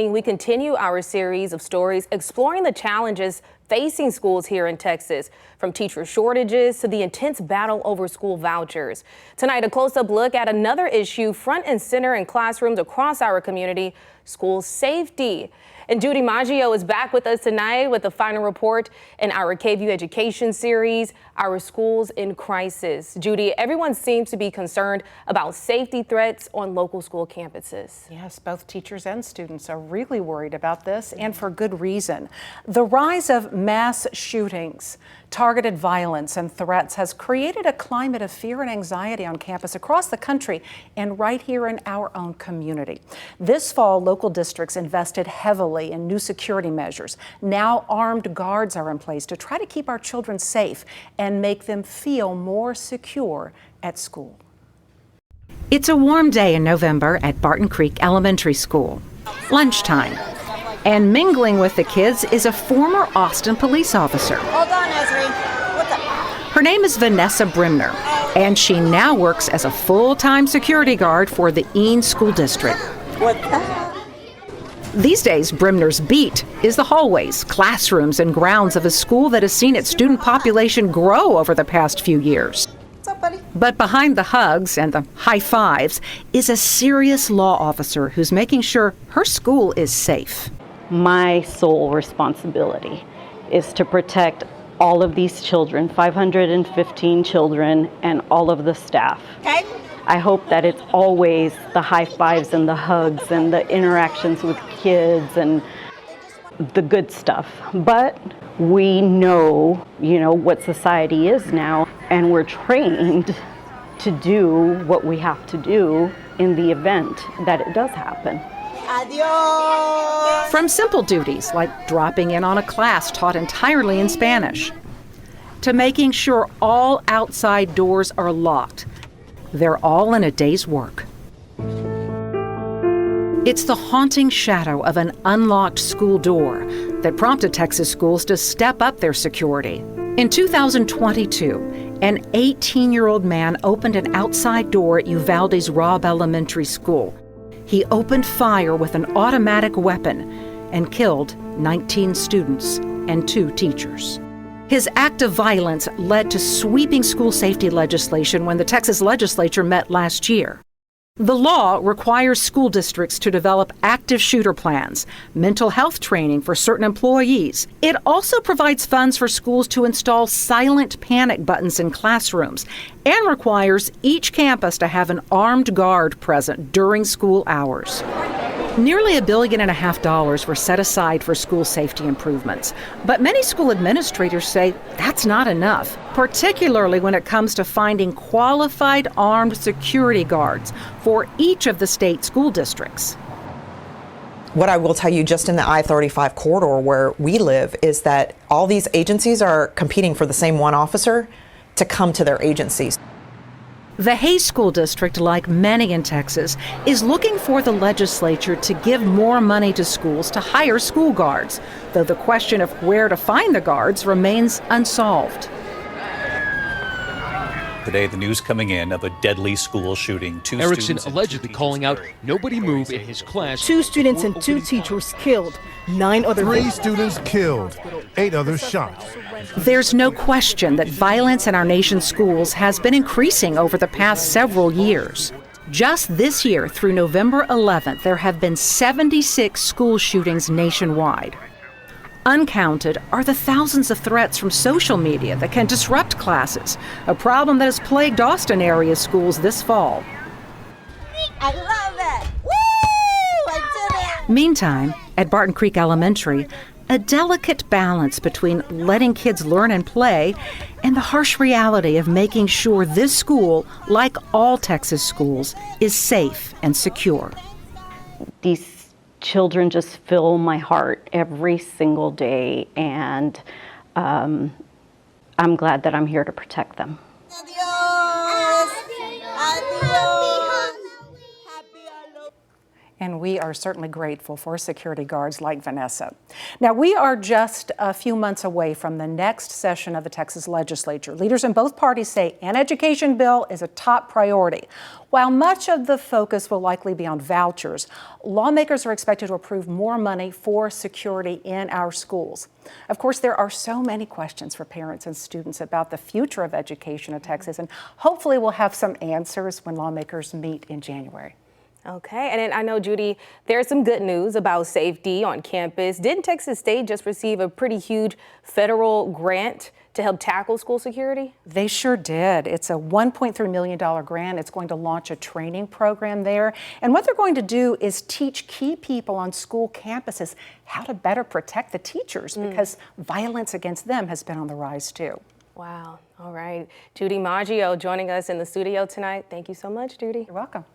We continue our series of stories exploring the challenges facing schools here in Texas, from teacher shortages to the intense battle over school vouchers. Tonight, a close-up look at another issue front and center in classrooms across our community: school safety. And Judy Maggio is back with us tonight with the final report in our KVUE Education series, Our Schools in Crisis. Judy, everyone seems to be concerned about safety threats on local school campuses. Yes, both teachers and students are really worried about this, and for good reason. The rise of mass shootings, targeted violence, and threats has created a climate of fear and anxiety on campus across the country and right here in our own community. This fall, local districts invested heavily in new security measures. Now armed guards are in place to try to keep our children safe and make them feel more secure at school. It's a warm day in November at Barton Creek Elementary School. Lunchtime. And mingling with the kids is a former Austin police officer. Hold on, Ezri. What's up? Her name is Vanessa Brimner, and she now works as a full-time security guard for the Eanes School District. What's that? These days, Brimner's beat is the hallways, classrooms, and grounds of a school that has seen its student population grow over the past few years. What's up, buddy? But behind the hugs and the high fives is a serious law officer who's making sure her school is safe. My sole responsibility is to protect all of these children, 515 children, and all of the staff. Okay. I hope that it's always the high fives and the hugs and the interactions with kids and the good stuff. But we know, what society is now, and we're trained to do what we have to do in the event that it does happen. Adios. From simple duties like dropping in on a class taught entirely in Spanish, to making sure all outside doors are locked. They're all in a day's work. It's the haunting shadow of an unlocked school door that prompted Texas schools to step up their security. In 2022, an 18-year-old man opened an outside door at Uvalde's Robb Elementary School. He opened fire with an automatic weapon and killed 19 students and 2 teachers. His act of violence led to sweeping school safety legislation when the Texas legislature met last year. The law requires school districts to develop active shooter plans, mental health training for certain employees. It also provides funds for schools to install silent panic buttons in classrooms and requires each campus to have an armed guard present during school hours. Nearly $1.5 billion were set aside for school safety improvements, but many school administrators say that's not enough, particularly when it comes to finding qualified armed security guards for each of the state school districts. What I will tell you, just in the I-35 corridor where we live, is that all these agencies are competing for the same one officer to come to their agencies. The Hayes School District, like many in Texas, is looking for the legislature to give more money to schools to hire school guards, though the question of where to find the guards remains unsolved. Today, the news coming in of a deadly school shooting. Erickson allegedly calling out "Nobody move" in his class. 2 students and 2 teachers killed, 9 other 3 students killed, 8 others shot. There's no question that violence in our nation's schools has been increasing over the past several years. Just this year, through November 11th, there have been 76 school shootings nationwide. Uncounted are the thousands of threats from social media that can disrupt classes, a problem that has plagued Austin area schools this fall. I love it. Woo! I did it. Meantime, at Barton Creek Elementary, a delicate balance between letting kids learn and play and the harsh reality of making sure this school, like all Texas schools, is safe and secure. These children just fill my heart every single day, and I'm glad that I'm here to protect them. Adios. Adios. And we are certainly grateful for security guards like Vanessa. Now, we are just a few months away from the next session of the Texas legislature. Leaders in both parties say an education bill is a top priority. While much of the focus will likely be on vouchers, lawmakers are expected to approve more money for security in our schools. Of course, there are so many questions for parents and students about the future of education in Texas, and hopefully we'll have some answers when lawmakers meet in January. Okay, and then I know, Judy, there's some good news about safety on campus. Didn't Texas State just receive a pretty huge federal grant to help tackle school security? They sure did. It's a $1.3 million grant. It's going to launch a training program there. And what they're going to do is teach key people on school campuses how to better protect the teachers because violence against them has been on the rise too. Wow. All right. Judy Maggio joining us in the studio tonight. Thank you so much, Judy. You're welcome.